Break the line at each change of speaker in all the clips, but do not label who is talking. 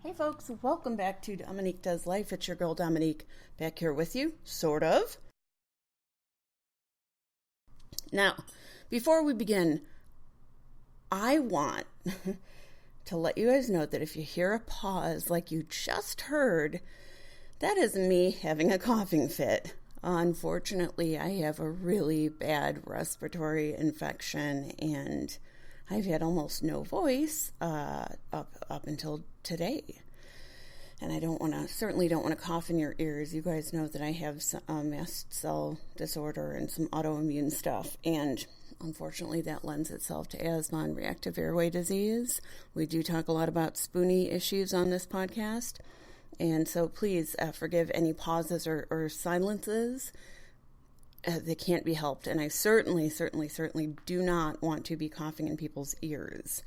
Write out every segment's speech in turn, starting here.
Hey folks, welcome back to Dominique Does Life. It's your girl Dominique back here with you, sort of. Now, before we begin, I want to let you guys know that if you hear a pause like you just heard, that is me having a coughing fit. Unfortunately, I have a really bad respiratory infection and I've had almost no voice up until today. And I certainly don't want to cough in your ears. You guys know that I have some mast cell disorder and some autoimmune stuff. And unfortunately, that lends itself to asthma and reactive airway disease. We do talk a lot about spoony issues on this podcast. And so please forgive any pauses or silences. They can't be helped. And I certainly do not want to be coughing in people's ears.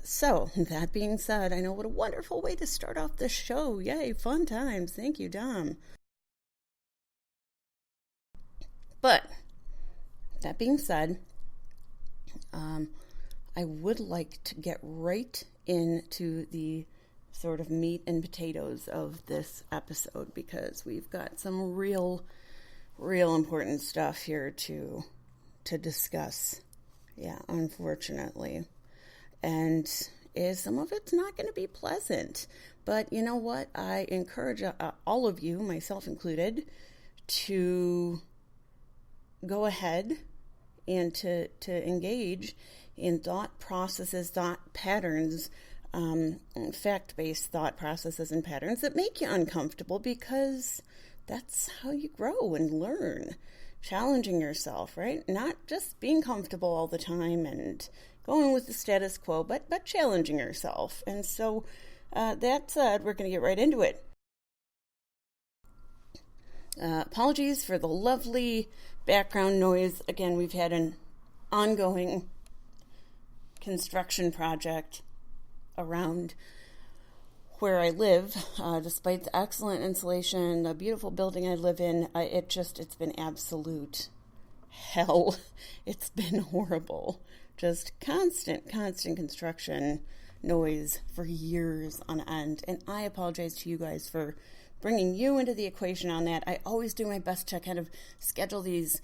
So, that being said, I know what a wonderful way to start off the show. Yay, fun times. Thank you, Dom. But, that being said, I would like to get right into the sort of meat and potatoes of this episode because we've got some real important stuff here to discuss. Yeah, unfortunately. And some of it's not going to be pleasant. But you know what? I encourage all of you, myself included, to go ahead and to engage in thought processes, thought patterns, fact-based thought processes and patterns that make you uncomfortable because that's how you grow and learn. Challenging yourself, right? Not just being comfortable all the time and going with the status quo, but challenging yourself. And so that said, we're going to get right into it. Apologies for the lovely background noise. Again, we've had an ongoing construction project around where I live. Despite the excellent insulation, the beautiful building I live in, it's been absolute hell. It's been horrible. Just constant construction noise for years on end. And I apologize to you guys for bringing you into the equation on that. I always do my best to kind of schedule these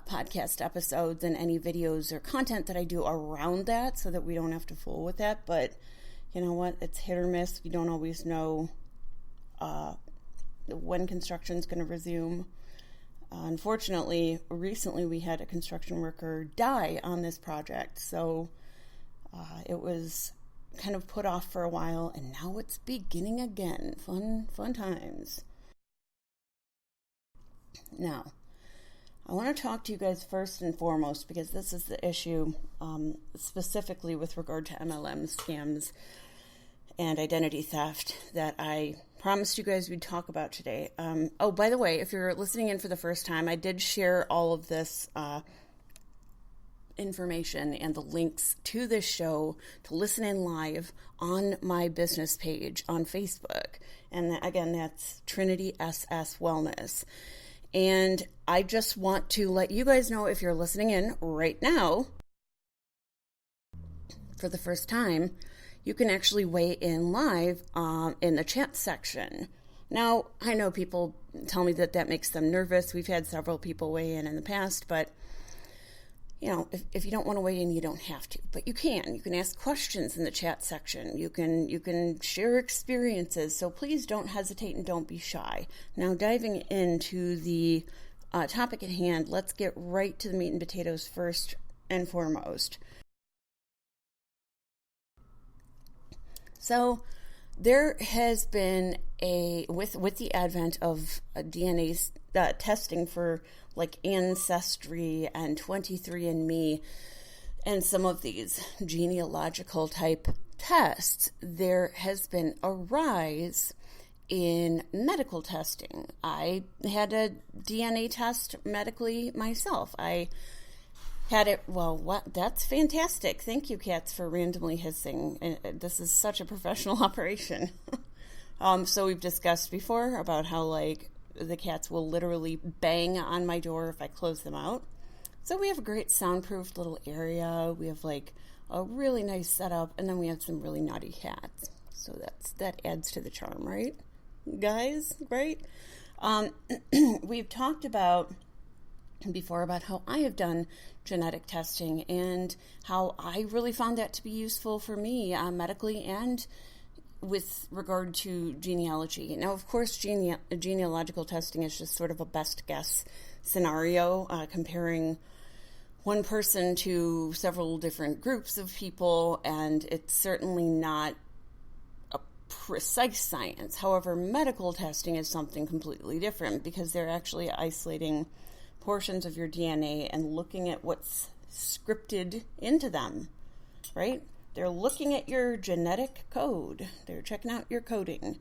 podcast episodes and any videos or content that I do around that so that we don't have to fool with that. But you know what? It's hit or miss. You don't always know when construction is going to resume. Unfortunately, recently we had a construction worker die on this project, so it was kind of put off for a while, and now it's beginning again. Fun times. Now, I want to talk to you guys first and foremost because this is the issue specifically with regard to MLM scams and identity theft that I promised you guys we'd talk about today. Oh, by the way, if you're listening in for the first time, I did share all of this information and the links to this show to listen in live on my business page on Facebook. And again, that's Trinity SS Wellness. And I just want to let you guys know, if you're listening in right now for the first time, you can actually weigh in live in the chat section. Now, I know people tell me that makes them nervous. We've had several people weigh in the past, but you know, if you don't want to weigh in, you don't have to. But you can. You can ask questions in the chat section. You can share experiences. So please don't hesitate and don't be shy. Now, diving into the topic at hand, let's get right to the meat and potatoes first and foremost. So there has been with the advent of DNA testing for like Ancestry and 23andMe and some of these genealogical type tests, there has been a rise in medical testing. I had a DNA test medically myself. I had it, that's fantastic. Thank you, cats, for randomly hissing. This is such a professional operation. So we've discussed before about how, like, the cats will literally bang on my door if I close them out. So we have a great soundproofed little area. We have, like, a really nice setup, and then we have some really naughty cats. So that adds to the charm, right? Guys, right? We've talked about before about how I have done genetic testing and how I really found that to be useful for me medically and with regard to genealogy. Now, of course, genealogical testing is just sort of a best guess scenario, comparing one person to several different groups of people, and it's certainly not a precise science. However, medical testing is something completely different because they're actually isolating portions of your DNA and looking at what's scripted into them, right? They're looking at your genetic code. They're checking out your coding.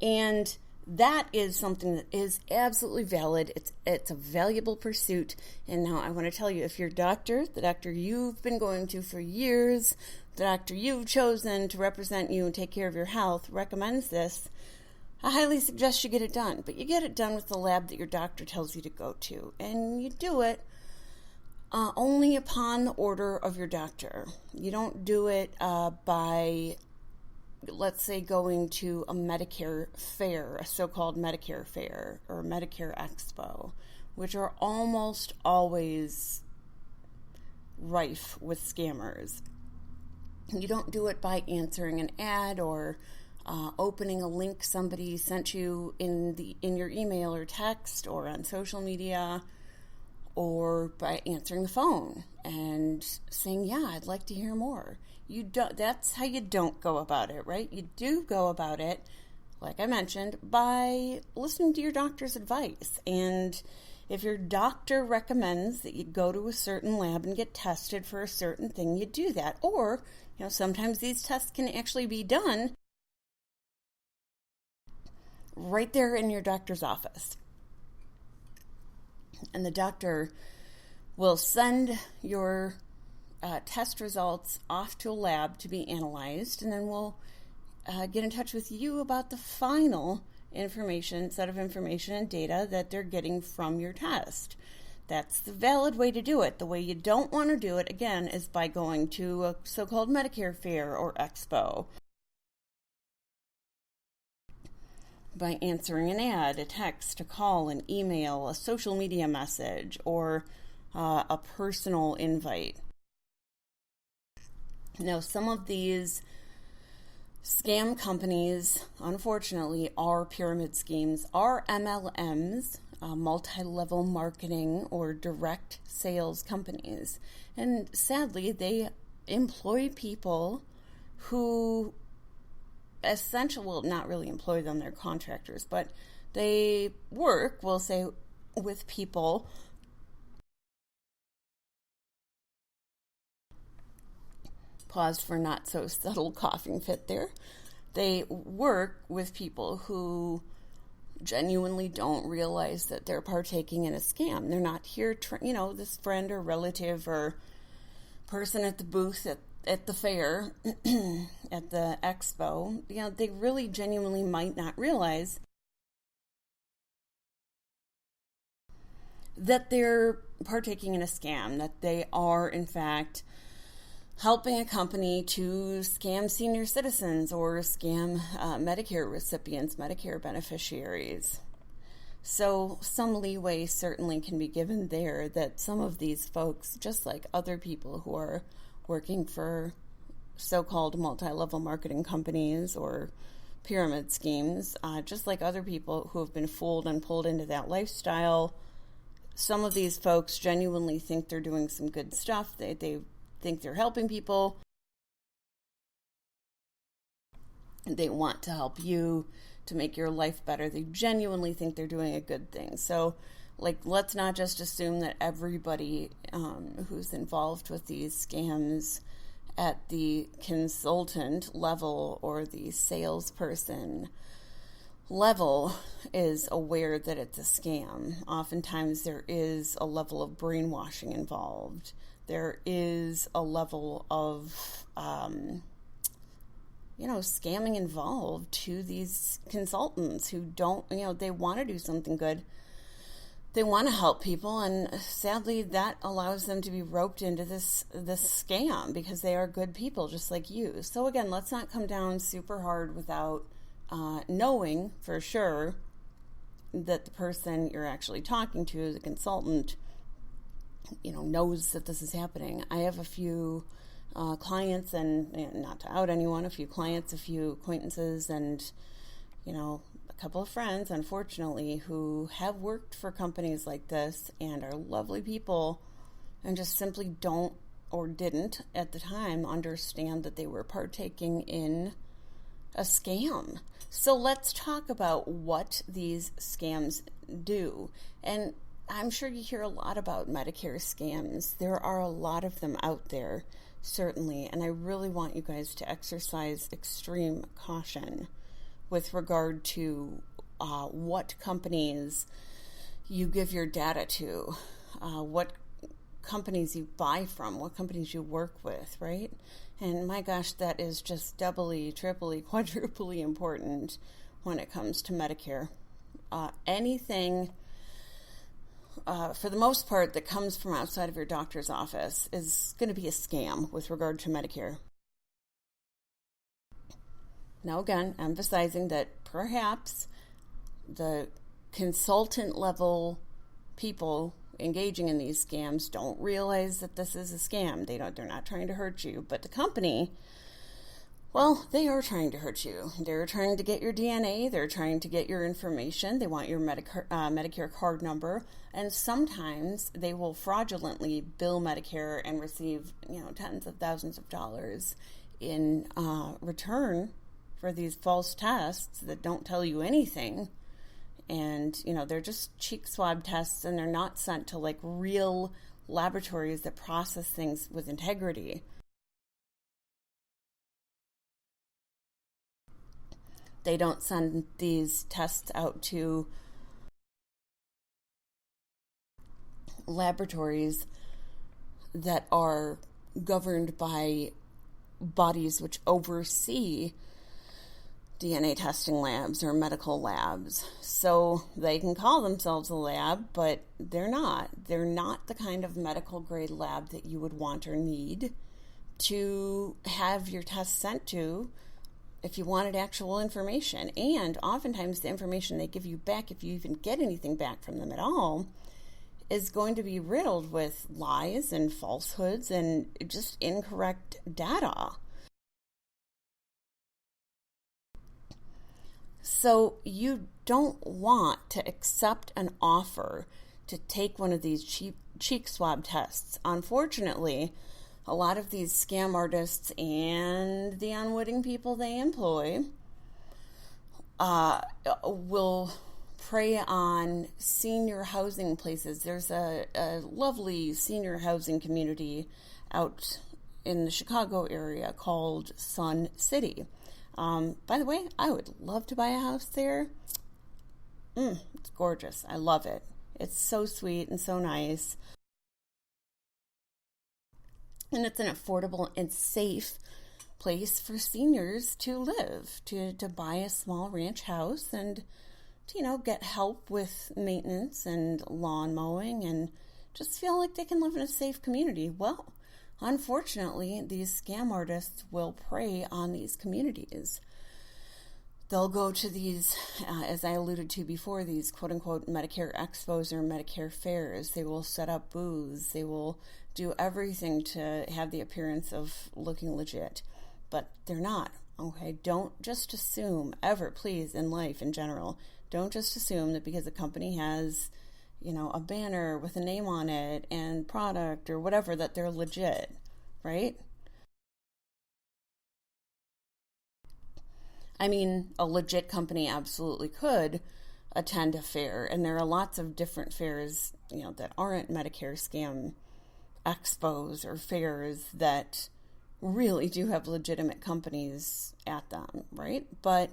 And that is something that is absolutely valid. It's a valuable pursuit. And now I want to tell you, if your doctor, the doctor you've been going to for years, the doctor you've chosen to represent you and take care of your health recommends this, I highly suggest you get it done. But you get it done with the lab that your doctor tells you to go to. And you do it only upon the order of your doctor. You don't do it by, let's say, going to a Medicare fair, a so-called Medicare fair or Medicare Expo, which are almost always rife with scammers. You don't do it by answering an ad or opening a link somebody sent you in your email or text or on social media, or by answering the phone and saying, yeah, I'd like to hear more. That's how you don't go about it, right? You do go about it, like I mentioned, by listening to your doctor's advice. And if your doctor recommends that you go to a certain lab and get tested for a certain thing, you do that. Or, sometimes these tests can actually be done right there in your doctor's office. And the doctor will send your test results off to a lab to be analyzed, and then we'll get in touch with you about the final set of information and data that they're getting from your test. That's the valid way to do it. The way you don't want to do it, again, is by going to a so-called Medicare fair or expo, by answering an ad, a text, a call, an email, a social media message, or a personal invite. Now, some of these scam companies, unfortunately, are pyramid schemes, are MLMs, multi-level marketing or direct sales companies. And sadly, they employ people who not really employ them, they're contractors, but they work, we'll say, with people paused for not so subtle coughing fit there. They work with people who genuinely don't realize that they're partaking in a scam. They're not here, this friend or relative or person at the booth at the fair, at the expo, they really genuinely might not realize that they're partaking in a scam, that they are, in fact, helping a company to scam senior citizens or scam Medicare recipients, Medicare beneficiaries. So some leeway certainly can be given there that some of these folks, just like other people who are working for so-called multi-level marketing companies or pyramid schemes, just like other people who have been fooled and pulled into that lifestyle, some of these folks genuinely think they're doing some good stuff. They think they're helping people. They want to help you to make your life better. They genuinely think they're doing a good thing. So, let's not just assume that everybody who's involved with these scams at the consultant level or the salesperson level is aware that it's a scam. Oftentimes there is a level of brainwashing involved. There is a level of, scamming involved to these consultants who don't, they want to do something good, they want to help people, and sadly that allows them to be roped into this scam because they are good people just like you. So again, let's not come down super hard without knowing for sure that the person you're actually talking to, the consultant, knows that this is happening. I have a few clients, and not to out anyone, a few clients, a few acquaintances, and a couple of friends, unfortunately, who have worked for companies like this and are lovely people and just simply don't or didn't at the time understand that they were partaking in a scam. So let's talk about what these scams do. And I'm sure you hear a lot about Medicare scams. There are a lot of them out there, certainly, and I really want you guys to exercise extreme caution with regard to what companies you give your data to, what companies you buy from, what companies you work with, right? And my gosh, that is just doubly, triply, quadruply important when it comes to Medicare. Anything, for the most part, that comes from outside of your doctor's office is going to be a scam with regard to Medicare. Now, again, emphasizing that perhaps the consultant level people engaging in these scams don't realize that this is a scam. They're not trying to hurt you, but the company, well, they are trying to hurt you. They're trying to get your DNA. They're trying to get your information. They want your Medicare card number, and sometimes they will fraudulently bill Medicare and receive, tens of thousands of dollars in return for these false tests that don't tell you anything. And, they're just cheek swab tests, and they're not sent to like real laboratories that process things with integrity. They don't send these tests out to laboratories that are governed by bodies which oversee DNA testing labs or medical labs. So they can call themselves a lab, but they're not. They're not the kind of medical grade lab that you would want or need to have your tests sent to if you wanted actual information. And oftentimes the information they give you back, if you even get anything back from them at all, is going to be riddled with lies and falsehoods and just incorrect data. So you don't want to accept an offer to take one of these cheek swab tests. Unfortunately, a lot of these scam artists and the unwitting people they employ will prey on senior housing places. There's a lovely senior housing community out in the Chicago area called Sun City. By the way, I would love to buy a house there. It's gorgeous. I love it. It's so sweet and so nice. And it's an affordable and safe place for seniors to live, to buy a small ranch house and to, get help with maintenance and lawn mowing and just feel like they can live in a safe community. Well, unfortunately, these scam artists will prey on these communities. They'll go to these, as I alluded to before, these quote-unquote Medicare expos or Medicare fairs. They will set up booths. They will do everything to have the appearance of looking legit. But they're not, okay? Don't just assume, ever, please, in life in general, don't just assume that because a company has a banner with a name on it and product or whatever, that they're legit, right? I mean, a legit company absolutely could attend a fair, and there are lots of different fairs, that aren't Medicare scam expos or fairs that really do have legitimate companies at them, right? But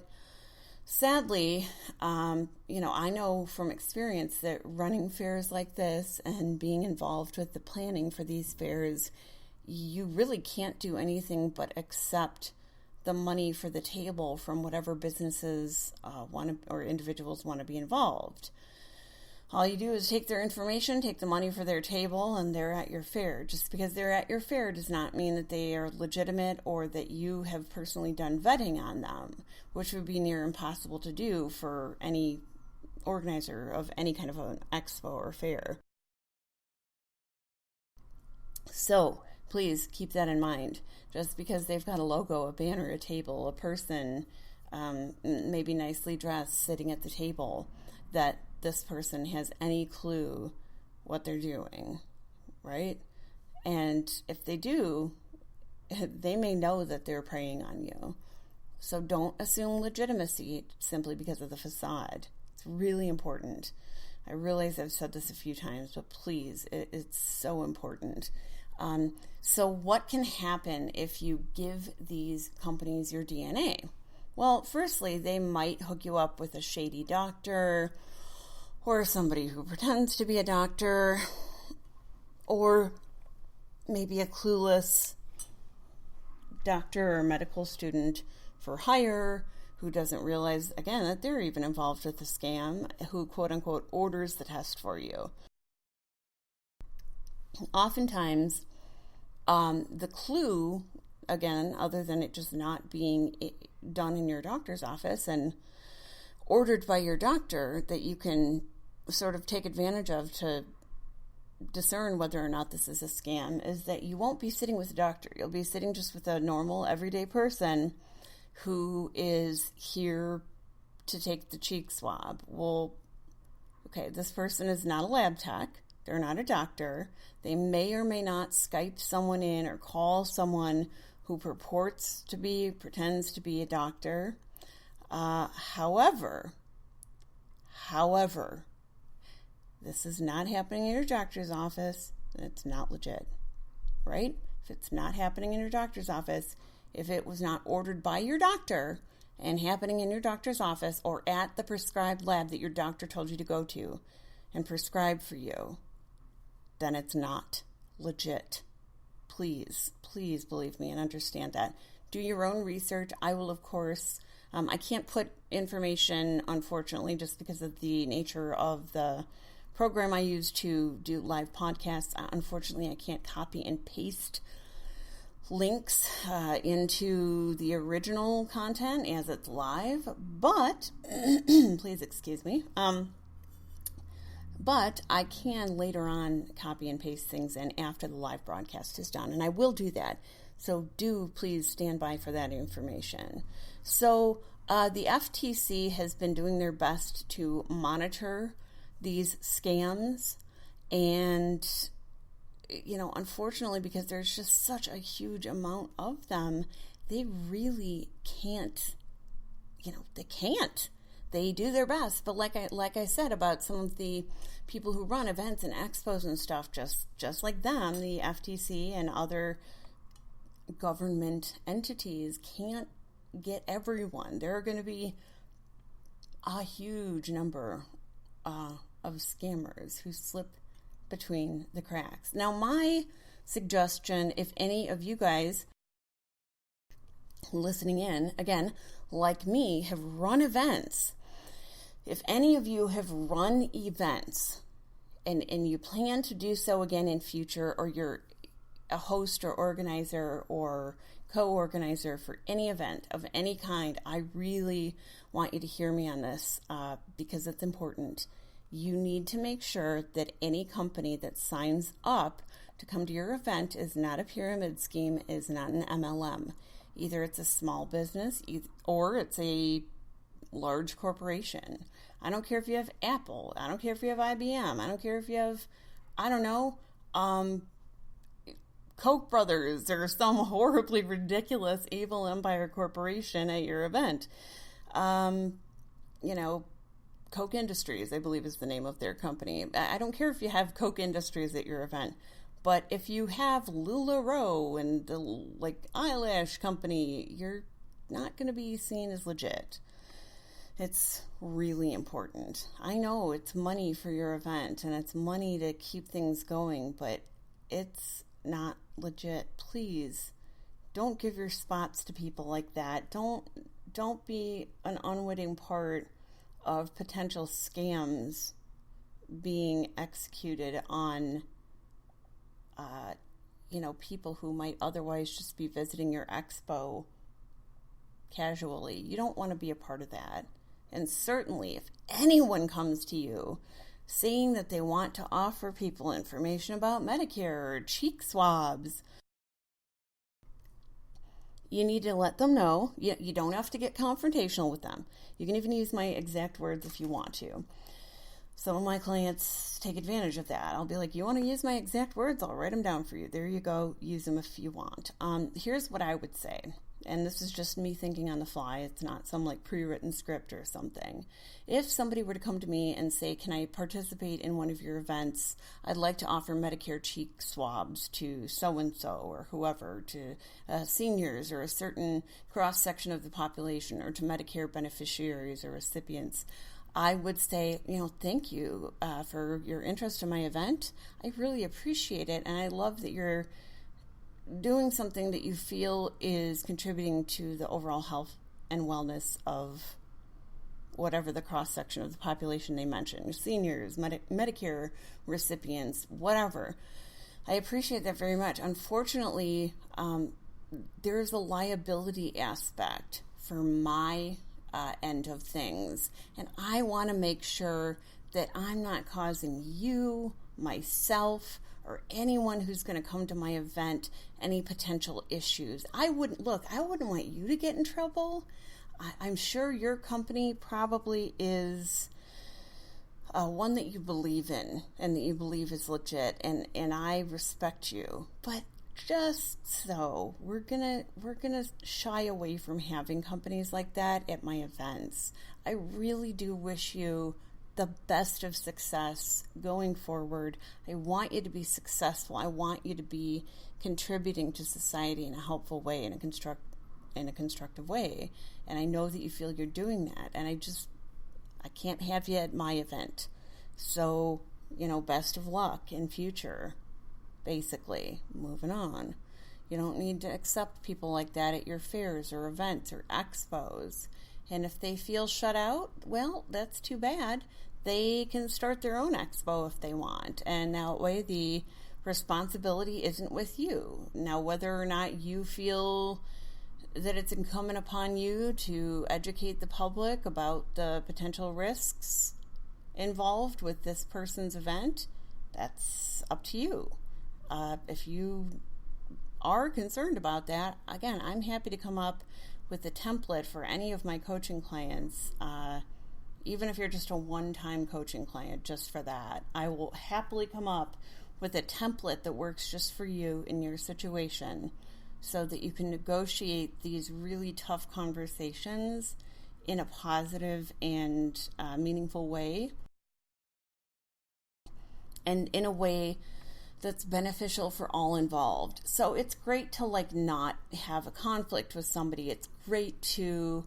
sadly, I know from experience that running fairs like this and being involved with the planning for these fairs, you really can't do anything but accept the money for the table from whatever businesses want to, or individuals want to be involved. All you do is take their information, take the money for their table, and they're at your fair. Just because they're at your fair does not mean that they are legitimate or that you have personally done vetting on them, which would be near impossible to do for any organizer of any kind of an expo or fair. So please keep that in mind. Just because they've got a logo, a banner, a table, a person, maybe nicely dressed sitting at the table, that this person has any clue what they're doing, right? And if they do, they may know that they're preying on you. So don't assume legitimacy simply because of the facade. It's really important. I realize I've said this a few times, but please, it's so important. So what can happen if you give these companies your DNA? Well, firstly, they might hook you up with a shady doctor or somebody who pretends to be a doctor, or maybe a clueless doctor or medical student for hire who doesn't realize, again, that they're even involved with the scam, who quote-unquote orders the test for you. Oftentimes, the clue, again, other than it just not being done in your doctor's office and ordered by your doctor, that you can sort of take advantage of to discern whether or not this is a scam, is that you won't be sitting with a doctor. You'll be sitting just with a normal, everyday person who is here to take the cheek swab. Well, okay, this person is not a lab tech. They're not a doctor. They may or may not Skype someone in or call someone who pretends to be a doctor. However, this is not happening in your doctor's office, then it's not legit, right? If it's not happening in your doctor's office, if it was not ordered by your doctor and happening in your doctor's office or at the prescribed lab that your doctor told you to go to and prescribe for you, then it's not legit. Please believe me and understand that. Do your own research. I will, of course, I can't put information, unfortunately, just because of the nature of the program I use to do live podcasts. Unfortunately, I can't copy and paste links into the original content as it's live, but please excuse me. But I can later on copy and paste things in after the live broadcast is done, and I will do that. So do please stand by for that information. So the FTC has been doing their best to monitor these scams, and unfortunately, because there's just such a huge amount of them, they really can't. They can't. They do their best, but like I said about some of the people who run events and expos and stuff, just like them, the FTC and other government entities can't get everyone. There are going to be a huge number of scammers who slip between the cracks. Now, my suggestion, if any of you guys listening in, again, like me, have run events, if any of you have run events and you plan to do so again in future, or you're a host or organizer or co-organizer for any event of any kind, I really want you to hear me on this because it's important. You need to make sure that any company that signs up to come to your event is not a pyramid scheme, is not an MLM. Either it's a small business or it's a large corporation. I don't care if you have Apple. I don't care if you have IBM. I don't care if you have, Koch brothers or some horribly ridiculous evil empire corporation at your event. Koch Industries, I believe, is the name of their company. I don't care if you have Koch Industries at your event, but if you have LuLaRoe and the eyelash company, you're not going to be seen as legit. It's really important. I know it's money for your event and it's money to keep things going, but it's not legit. Please don't give your spots to people like that. Don't be an unwitting part of potential scams being executed on, people who might otherwise just be visiting your expo casually. You don't want to be a part of that. And certainly if anyone comes to you saying that they want to offer people information about Medicare or cheek swabs, you need to let them know. You don't have to get confrontational with them. You can even use my exact words if you want to. Some of my clients take advantage of that. I'll be like, you want to use my exact words? I'll write them down for you. There you go. Use them if you want. Here's what I would say. And this is just me thinking on the fly. It's not some like pre-written script or something. If somebody were to come to me and say, can I participate in one of your events? I'd like to offer Medicare cheek swabs to so-and-so or whoever, to seniors or a certain cross-section of the population, or to Medicare beneficiaries or recipients. I would say, thank you for your interest in my event. I really appreciate it. And I love that you're doing something that you feel is contributing to the overall health and wellness of whatever the cross-section of the population they mentioned, seniors, Medicare recipients, whatever. I appreciate that very much. Unfortunately, there's a liability aspect for my end of things, and I want to make sure that I'm not causing you, myself, or anyone who's going to come to my event any potential issues. I wouldn't want you to get in trouble. I'm sure your company probably is one that you believe in and that you believe is legit, and I respect you. But just so we're gonna shy away from having companies like that at my events. I really do wish you the best of success going forward. I want you to be successful. I want you to be contributing to society in a helpful way, in a constructive way. And I know that you feel you're doing that. And I can't have you at my event. So, best of luck in future. Basically, moving on. You don't need to accept people like that at your fairs or events or expos. And if they feel shut out, well, that's too bad. They can start their own expo if they want. And that way the responsibility isn't with you. Now, whether or not you feel that it's incumbent upon you to educate the public about the potential risks involved with this person's event, that's up to you. If you are concerned about that, again, I'm happy to come up with a template for any of my coaching clients, even if you're just a one-time coaching client, just for that. I will happily come up with a template that works just for you in your situation so that you can negotiate these really tough conversations in a positive and meaningful way, and in a way that's beneficial for all involved. So it's great to not have a conflict with somebody. It's great to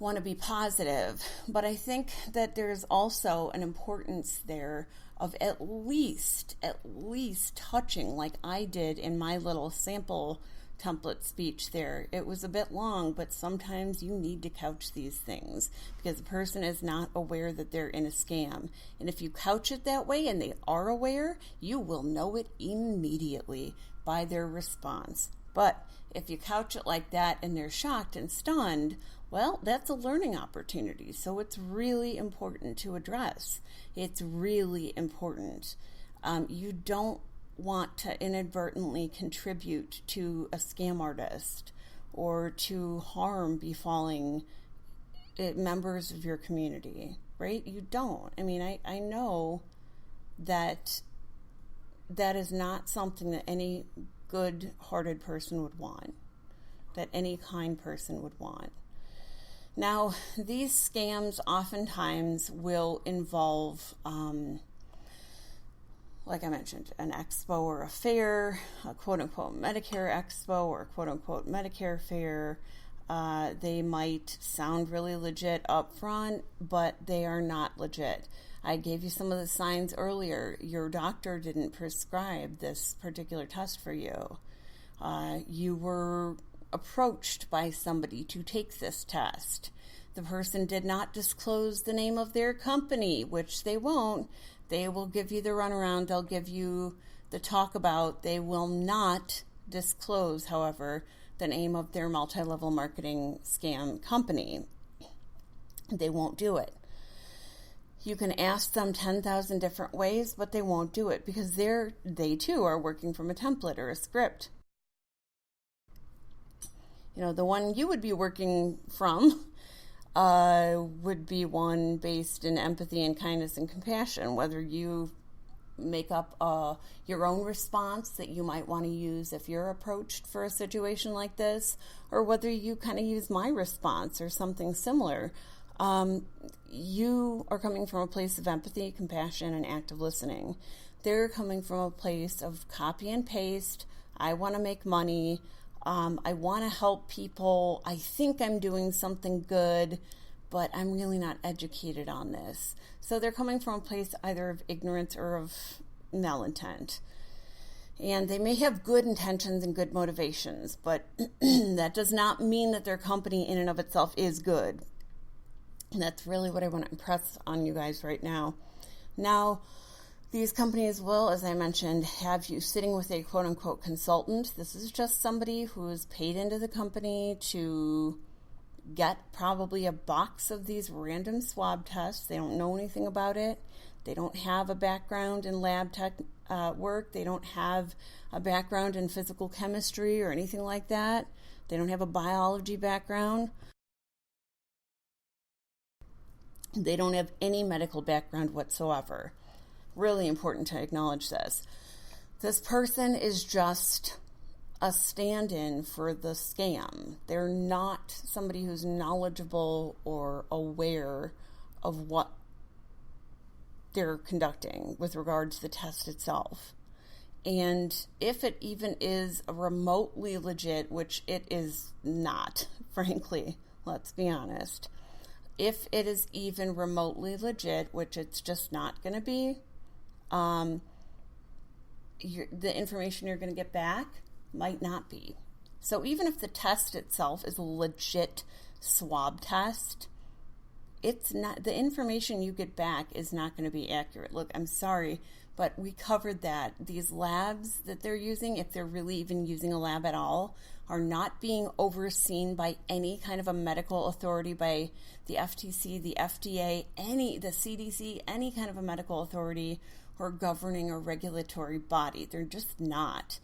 want to be positive, but I think that there's also an importance there of at least touching, like I did in my little sample template speech there. It was a bit long, but sometimes you need to couch these things because the person is not aware that they're in a scam. And if you couch it that way and they are aware, you will know it immediately by their response. But if you couch it like that and they're shocked and stunned, well, that's a learning opportunity. So it's really important to address. It's really important. You don't want to inadvertently contribute to a scam artist or to harm befalling members of your community, right? You don't. I mean, I know that that is not something that any good-hearted person would want, that any kind person would want. Now, these scams oftentimes will involve, like I mentioned, an expo or a fair, a quote-unquote Medicare expo or a quote-unquote Medicare fair. They might sound really legit up front, but they are not legit. I gave you some of the signs earlier. Your doctor didn't prescribe this particular test for you. You were approached by somebody to take this test. The person did not disclose the name of their company, which they won't, They will give you the runaround. They'll give you the talk about. They will not disclose, however, the name of their multi-level marketing scam company. They won't do it. You can ask them 10,000 different ways, but they won't do it because they too are working from a template or a script. The one you would be working from would be one based in empathy and kindness and compassion, whether you make up your own response that you might want to use if you're approached for a situation like this, or whether you kind of use my response or something similar. You are coming from a place of empathy, compassion, and active listening. They're coming from a place of copy and paste. I want to make money. I want to help people. I think I'm doing something good, but I'm really not educated on this. So they're coming from a place either of ignorance or of malintent. And they may have good intentions and good motivations, but that does not mean that their company in and of itself is good. And that's really what I want to impress on you guys right now. Now, these companies will, as I mentioned, have you sitting with a quote-unquote consultant. This is just somebody who is paid into the company to get probably a box of these random swab tests. They don't know anything about it. They don't have a background in lab tech work. They don't have a background in physical chemistry or anything like that. They don't have a biology background. They don't have any medical background whatsoever. Really important to acknowledge this. This person is just a stand-in for the scam. They're not somebody who's knowledgeable or aware of what they're conducting with regard to the test itself. And if it even is remotely legit, which it is not, frankly, let's be honest. If it is even remotely legit, which it's just not going to be, the information you're going to get back might not be. So even if the test itself is a legit swab test, it's not, the information you get back is not going to be accurate. Look, I'm sorry, but we covered that. These labs that they're using, if they're really even using a lab at all, are not being overseen by any kind of a medical authority, by the FTC, the FDA, the CDC, any kind of a medical authority or governing or regulatory body. They're just not.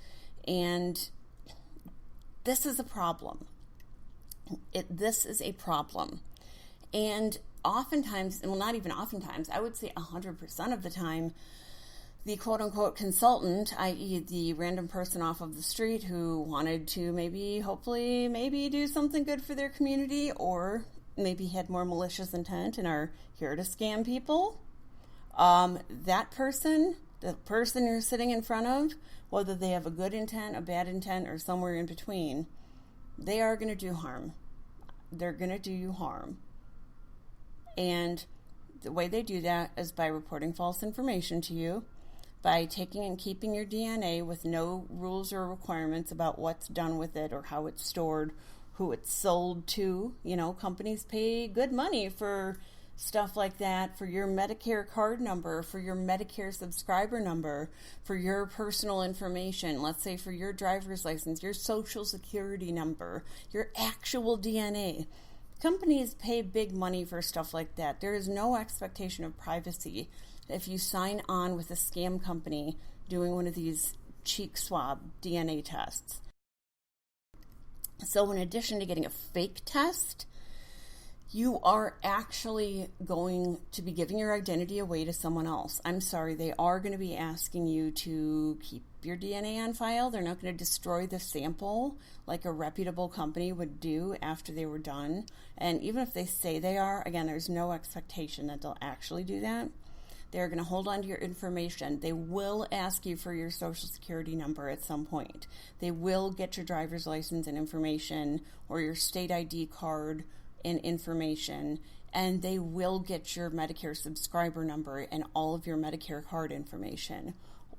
And this is a problem. This is a problem. And oftentimes, well, not even oftentimes, I would say 100% of the time, the quote-unquote consultant, i.e. the random person off of the street who wanted to hopefully do something good for their community, or maybe had more malicious intent and are here to scam people, that person, the person you're sitting in front of, whether they have a good intent, a bad intent, or somewhere in between, they are going to do harm. They're going to do you harm. And the way they do that is by reporting false information to you, by taking and keeping your DNA with no rules or requirements about what's done with it or how it's stored, who it's sold to. Companies pay good money for stuff like that, for your Medicare card number, for your Medicare subscriber number, for your personal information, let's say for your driver's license, your social security number, your actual DNA. Companies pay big money for stuff like that. There is no expectation of privacy if you sign on with a scam company doing one of these cheek swab DNA tests. So in addition to getting a fake test, you are actually going to be giving your identity away to someone else. I'm sorry, they are going to be asking you to keep your DNA on file. They're not going to destroy the sample like a reputable company would do after they were done. And even if they say they are, again, there's no expectation that they'll actually do that. They're going to hold on to your information. They will ask you for your social security number at some point. They will get your driver's license and information, or your state ID card and information, and they will get your Medicare subscriber number and all of your Medicare card information.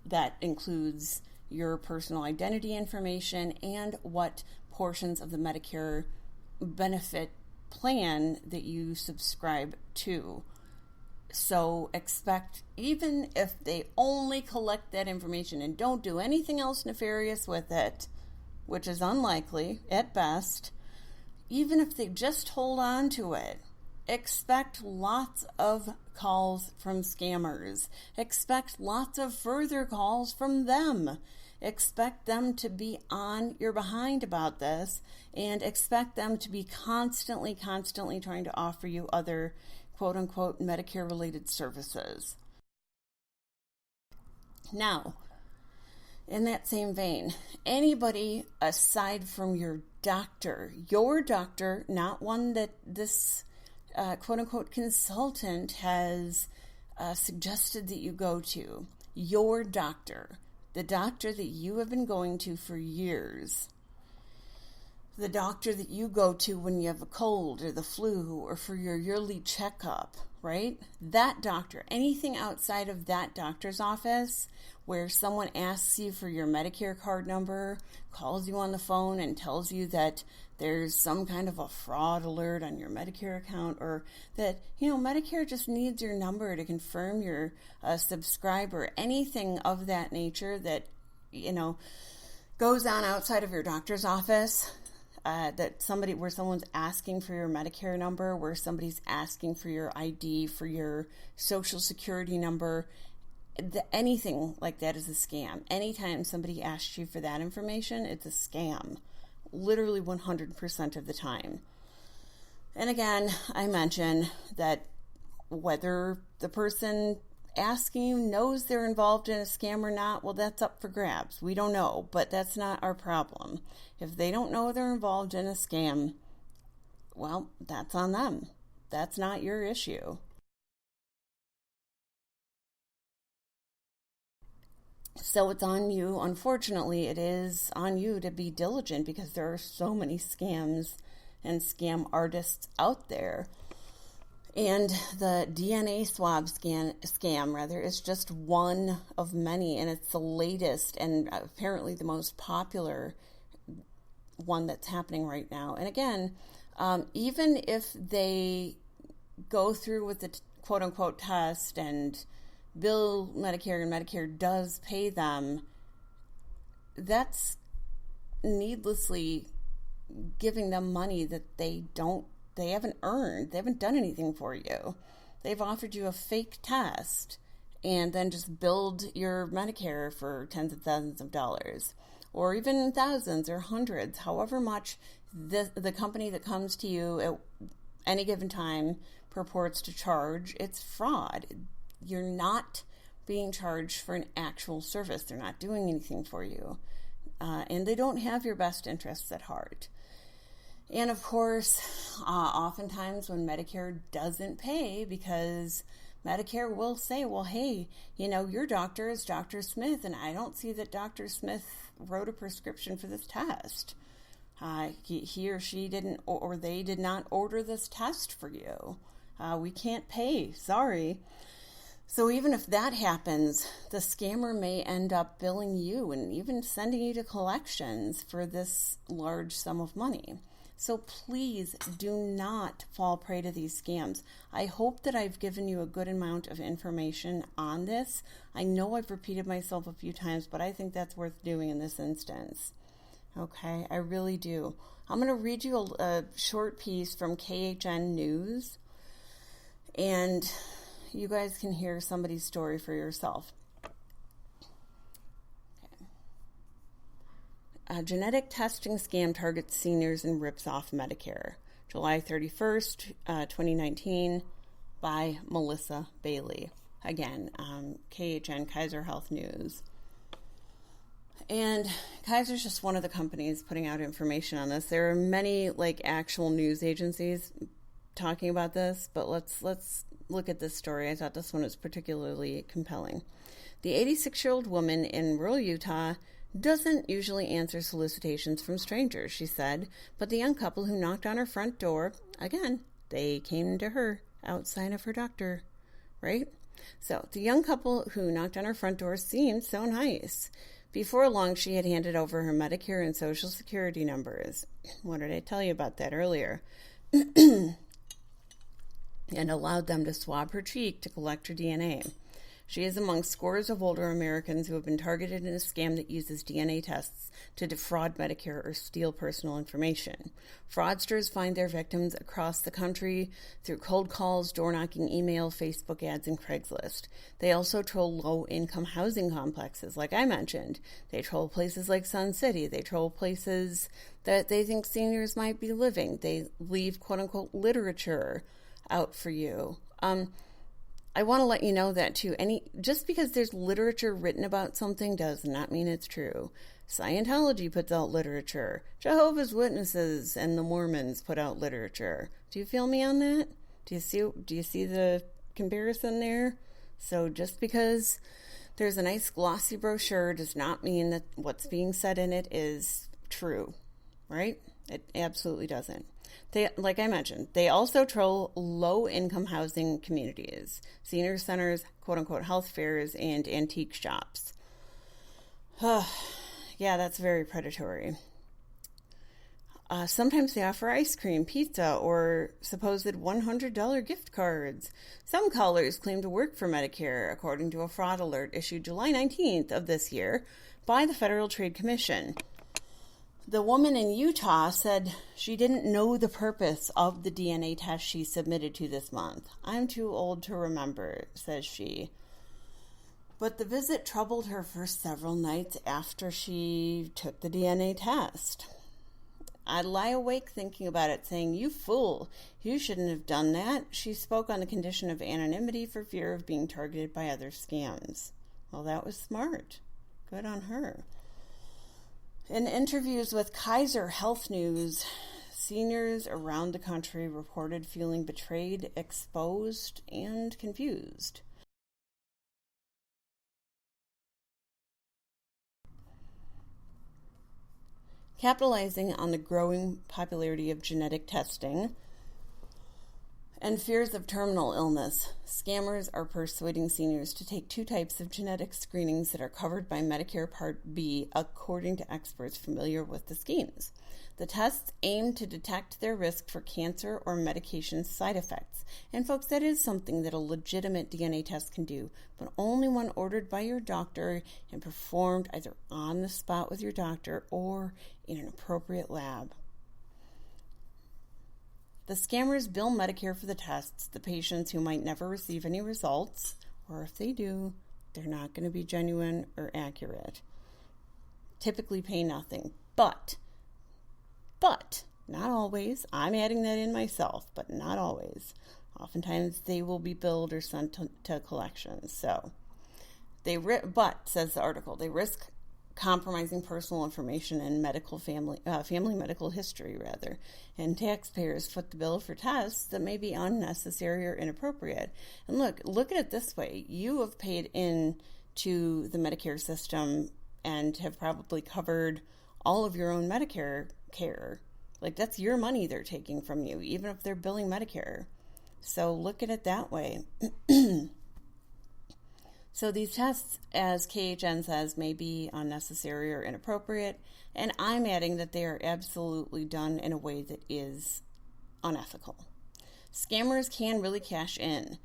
That includes your personal identity information and what portions of the Medicare benefit plan that you subscribe to. So expect, even if they only collect that information and don't do anything else nefarious with it, which is unlikely at best, even if they just hold on to it, expect lots of calls from scammers. Expect lots of further calls from them. Expect them to be on your behind about this, and expect them to be constantly trying to offer you other quote-unquote Medicare-related services. Now, in that same vein, anybody aside from your doctor, not one that this quote-unquote consultant has suggested that you go to, your doctor, the doctor that you have been going to for years, the doctor that you go to when you have a cold or the flu or for your yearly checkup, right? That doctor, anything outside of that doctor's office where someone asks you for your Medicare card number, calls you on the phone and tells you that there's some kind of a fraud alert on your Medicare account, or that, Medicare just needs your number to confirm you're a subscriber, anything of that nature that, goes on outside of your doctor's office. Where someone's asking for your Medicare number, where somebody's asking for your ID, for your social security number, anything like that is a scam. Anytime somebody asks you for that information, it's a scam. Literally 100% of the time. And again, I mention that whether the person asking you knows they're involved in a scam or not, well, that's up for grabs. We don't know, but that's not our problem. If they don't know they're involved in a scam, well, that's on them. That's not your issue. So it's on you. Unfortunately, it is on you to be diligent, because there are so many scams and scam artists out there. And the DNA swab scam is just one of many, and it's the latest and apparently the most popular one that's happening right now. And again, even if they go through with the quote-unquote test and bill Medicare, and Medicare does pay them, that's needlessly giving them money that they haven't earned. They haven't done anything for you. They've offered you a fake test and then just billed your Medicare for tens of thousands of dollars, or even thousands or hundreds, however much the company that comes to you at any given time purports to charge. It's fraud. You're not being charged for an actual service. They're not doing anything for you. And they don't have your best interests at heart. And of course, oftentimes when Medicare doesn't pay, because Medicare will say, well, hey, your doctor is Dr. Smith, and I don't see that Dr. Smith wrote a prescription for this test. He or she didn't, or they did not order this test for you. We can't pay. Sorry. So even if that happens, the scammer may end up billing you and even sending you to collections for this large sum of money. So please do not fall prey to these scams. I hope that I've given you a good amount of information on this. I know I've repeated myself a few times, but I think that's worth doing in this instance. Okay, I really do. I'm going to read you a short piece from KHN News, and you guys can hear somebody's story for yourself. A genetic testing scam targets seniors and rips off Medicare. July 31st, 2019, by Melissa Bailey. Again, KHN, Kaiser Health News. And Kaiser's just one of the companies putting out information on this. There are many actual news agencies talking about this, but let's look at this story. I thought this one was particularly compelling. The 86-year-old woman in rural Utah doesn't usually answer solicitations from strangers, she said, but the young couple who knocked on her front door, again, they came to her outside of her doctor, right? So the young couple who knocked on her front door seemed so nice. Before long, she had handed over her Medicare and Social Security numbers. What did I tell you about that earlier? and allowed them to swab her cheek to collect her DNA. She is among scores of older Americans who have been targeted in a scam that uses DNA tests to defraud Medicare or steal personal information. Fraudsters find their victims across the country through cold calls, door-knocking, email, Facebook ads, and Craigslist. They also troll low-income housing complexes, like I mentioned. They troll places like Sun City. They troll places that they think seniors might be living. They leave quote-unquote literature out for you. I want to let you know that too. Just because there's literature written about something does not mean it's true. Scientology puts out literature. Jehovah's Witnesses and the Mormons put out literature. Do you feel me on that? Do you see the comparison there? So just because there's a nice glossy brochure does not mean that what's being said in it is true, right? It absolutely doesn't. Like I mentioned, they also troll low-income housing communities, senior centers, quote-unquote health fairs, and antique shops. Yeah, that's very predatory. Sometimes they offer ice cream, pizza, or supposed $100 gift cards. Some callers claim to work for Medicare, according to a fraud alert issued July 19th of this year by the Federal Trade Commission. The woman in Utah said she didn't know the purpose of the DNA test she submitted to this month. I'm too old to remember, says she. But the visit troubled her for several nights after she took the DNA test. I'd lie awake thinking about it, saying, "You fool, you shouldn't have done that." She spoke on the condition of anonymity for fear of being targeted by other scams. Well, that was smart. Good on her. In interviews with Kaiser Health News, seniors around the country reported feeling betrayed, exposed, and confused. Capitalizing on the growing popularity of genetic testing and fears of terminal illness, scammers are persuading seniors to take two types of genetic screenings that are covered by Medicare Part B, according to experts familiar with the schemes. The tests aim to detect their risk for cancer or medication side effects. And folks, that is something that a legitimate DNA test can do, but only when ordered by your doctor and performed either on the spot with your doctor or in an appropriate lab. The scammers bill Medicare for the tests. The patients who might never receive any results, or if they do, they're not going to be genuine or accurate, typically pay nothing. But, not always. I'm adding that in myself, but not always. Oftentimes they will be billed or sent to collections. So, but, says the article, they risk compromising personal information and family medical history, and taxpayers foot the bill for tests that may be unnecessary or inappropriate. And look at it this way: you have paid in to the Medicare system and have probably covered all of your own Medicare care. Like, that's your money they're taking from you, even if they're billing Medicare. So look at it that way. So these tests, as KHN says, may be unnecessary or inappropriate, and I'm adding that they are absolutely done in a way that is unethical. Scammers can really cash in,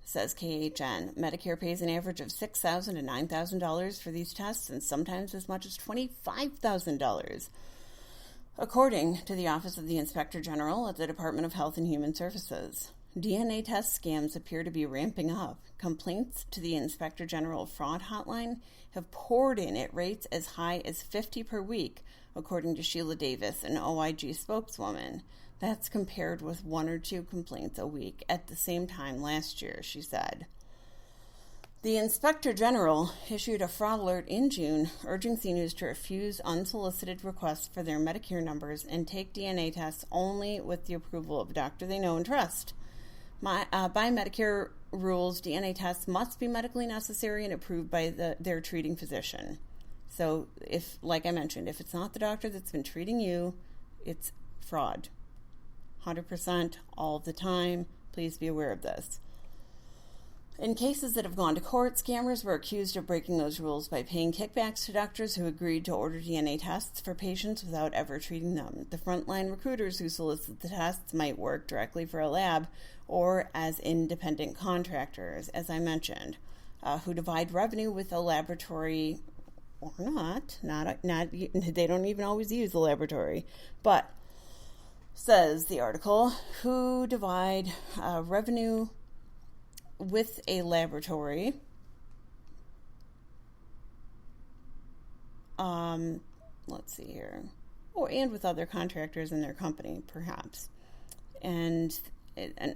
says KHN. Medicare pays an average of $6,000 to $9,000 for these tests, and sometimes as much as $25,000, according to the Office of the Inspector General at the Department of Health and Human Services. DNA test scams appear to be ramping up. Complaints to the Inspector General Fraud Hotline have poured in at rates as high as 50 per week, according to Sheila Davis, an OIG spokeswoman. That's compared with 1 or 2 complaints a week at the same time last year, she said. The Inspector General issued a fraud alert in June, urging seniors to refuse unsolicited requests for their Medicare numbers and take DNA tests only with the approval of a doctor they know and trust. By Medicare rules, DNA tests must be medically necessary and approved by their treating physician. So, like I mentioned, if it's not the doctor that's been treating you, it's fraud. 100% all the time. Please be aware of this. In cases that have gone to court, scammers were accused of breaking those rules by paying kickbacks to doctors who agreed to order DNA tests for patients without ever treating them. The frontline recruiters who solicit the tests might work directly for a lab or as independent contractors, as I mentioned, who divide revenue with a laboratory or not. They don't even always use the laboratory, but says the article, who divide revenue with a laboratory. Let's see here. And with other contractors in their company, perhaps. And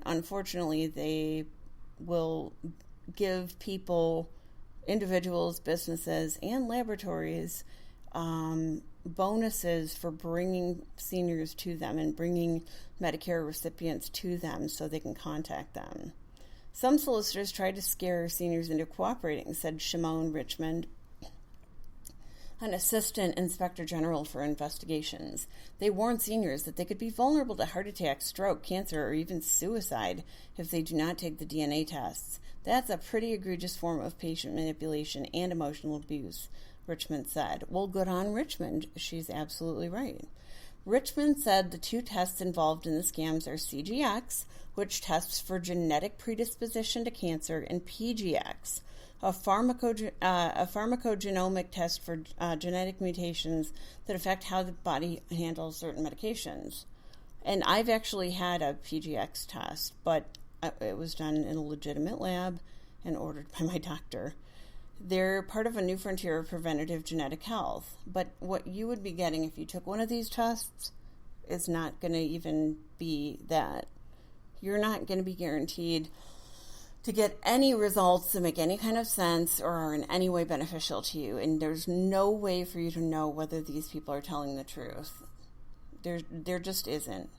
unfortunately, they will give people, individuals, businesses, and laboratories bonuses for bringing seniors to them and bringing Medicare recipients to them so they can contact them. Some solicitors tried to scare seniors into cooperating, said Shimon Richmond, an assistant inspector general for investigations. They warned seniors that they could be vulnerable to heart attack, stroke, cancer, or even suicide if they do not take the DNA tests. That's a pretty egregious form of patient manipulation and emotional abuse, Richmond said. Well, good on Richmond. She's absolutely right. Richmond said the two tests involved in the scams are CGX, which tests for genetic predisposition to cancer, and PGX, a pharmacogenomic test for genetic mutations that affect how the body handles certain medications. And I've actually had a PGX test, but it was done in a legitimate lab and ordered by my doctor. They're part of a new frontier of preventative genetic health. But what you would be getting if you took one of these tests is not going to even be that. You're not going to be guaranteed to get any results that make any kind of sense or are in any way beneficial to you. And there's no way for you to know whether these people are telling the truth. There just isn't.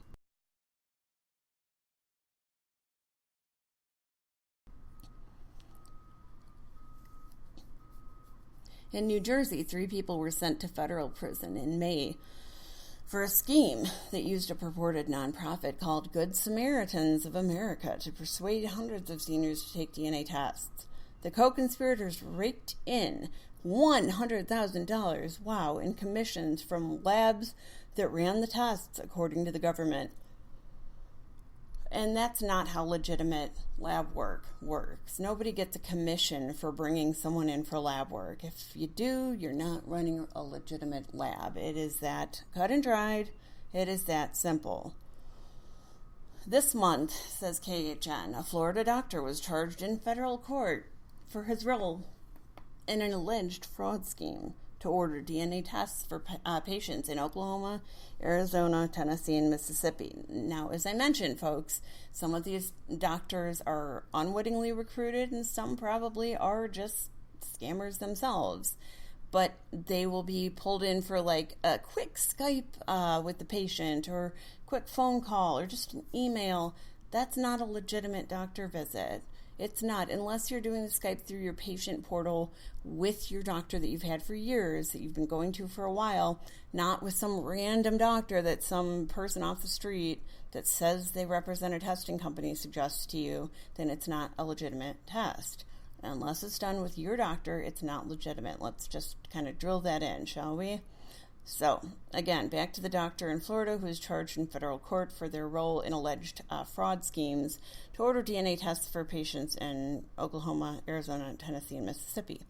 In New Jersey, 3 people were sent to federal prison in May for a scheme that used a purported nonprofit called Good Samaritans of America to persuade hundreds of seniors to take DNA tests. The co-conspirators raked in $100,000, in commissions from labs that ran the tests, according to the government. And that's not how legitimate lab work works. Nobody gets a commission for bringing someone in for lab work. If you do, you're not running a legitimate lab. It is that cut and dried. It is that simple. This month, says KHN, a Florida doctor was charged in federal court for his role in an alleged fraud scheme to order DNA tests for patients in Oklahoma, Arizona, Tennessee, and Mississippi. Now, as I mentioned, folks, some of these doctors are unwittingly recruited and some probably are just scammers themselves. But they will be pulled in for like a quick Skype with the patient or quick phone call or just an email. That's not a legitimate doctor visit. It's not, unless you're doing the Skype through your patient portal with your doctor that you've had for years, that you've been going to for a while, not with some random doctor that some person off the street that says they represent a testing company suggests to you, then it's not a legitimate test. Unless it's done with your doctor, it's not legitimate. Let's just kind of drill that in, shall we? So, again, back to the doctor in Florida who is charged in federal court for their role in alleged fraud schemes to order DNA tests for patients in Oklahoma, Arizona, Tennessee, and Mississippi.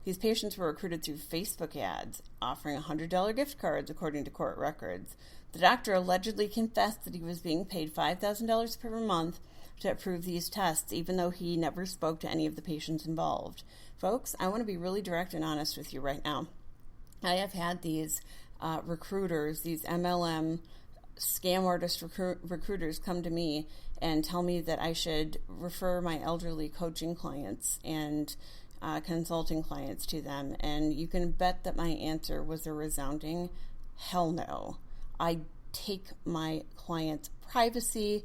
These patients were recruited through Facebook ads, offering $100 gift cards, according to court records. The doctor allegedly confessed that he was being paid $5,000 per month to approve these tests, even though he never spoke to any of the patients involved. Folks, I want to be really direct and honest with you right now. I have had these recruiters, these MLM scam artist recruiters come to me and tell me that I should refer my elderly coaching clients and consulting clients to them. And you can bet that my answer was a resounding hell no. I take my clients' privacy,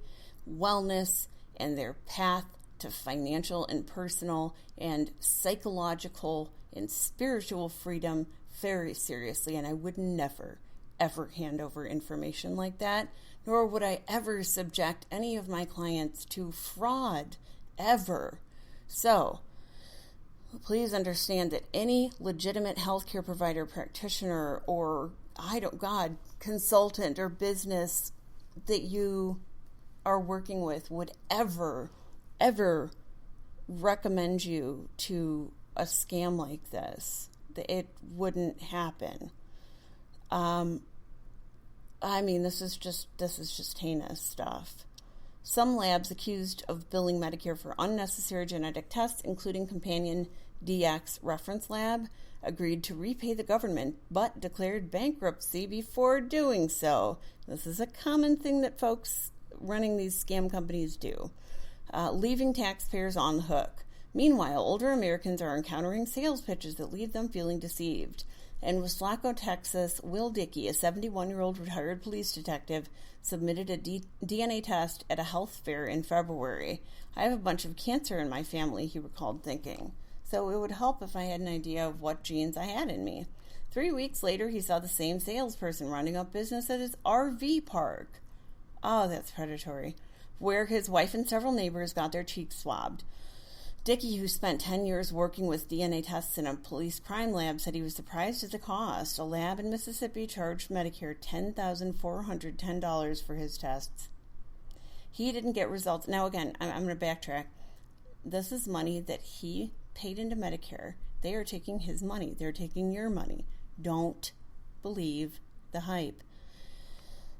wellness, and their path to financial and personal and psychological and spiritual freedom very seriously, and I would never, ever hand over information like that, nor would I ever subject any of my clients to fraud, ever. So, please understand that any legitimate healthcare provider, practitioner, or consultant or business that you are working with would ever recommend you to a scam like this. It wouldn't happen. This is just heinous stuff. Some labs accused of billing Medicare for unnecessary genetic tests, including Companion DX Reference Lab, agreed to repay the government, but declared bankruptcy before doing so. This is a common thing that folks running these scam companies do, leaving taxpayers on the hook. Meanwhile, older Americans are encountering sales pitches that leave them feeling deceived. In Weslaco, Texas, Will Dickey, a 71-year-old retired police detective, submitted a DNA test at a health fair in February. I have a bunch of cancer in my family, he recalled thinking. So it would help if I had an idea of what genes I had in me. 3 weeks later, he saw the same salesperson running up business at his RV park. Oh, that's predatory. Where his wife and several neighbors got their cheeks swabbed. Dickey, who spent 10 years working with DNA tests in a police crime lab, said he was surprised at the cost. A lab in Mississippi charged Medicare $10,410 for his tests. He didn't get results. Now, again, I'm going to backtrack. This is money that he paid into Medicare. They are taking his money. They're taking your money. Don't believe the hype.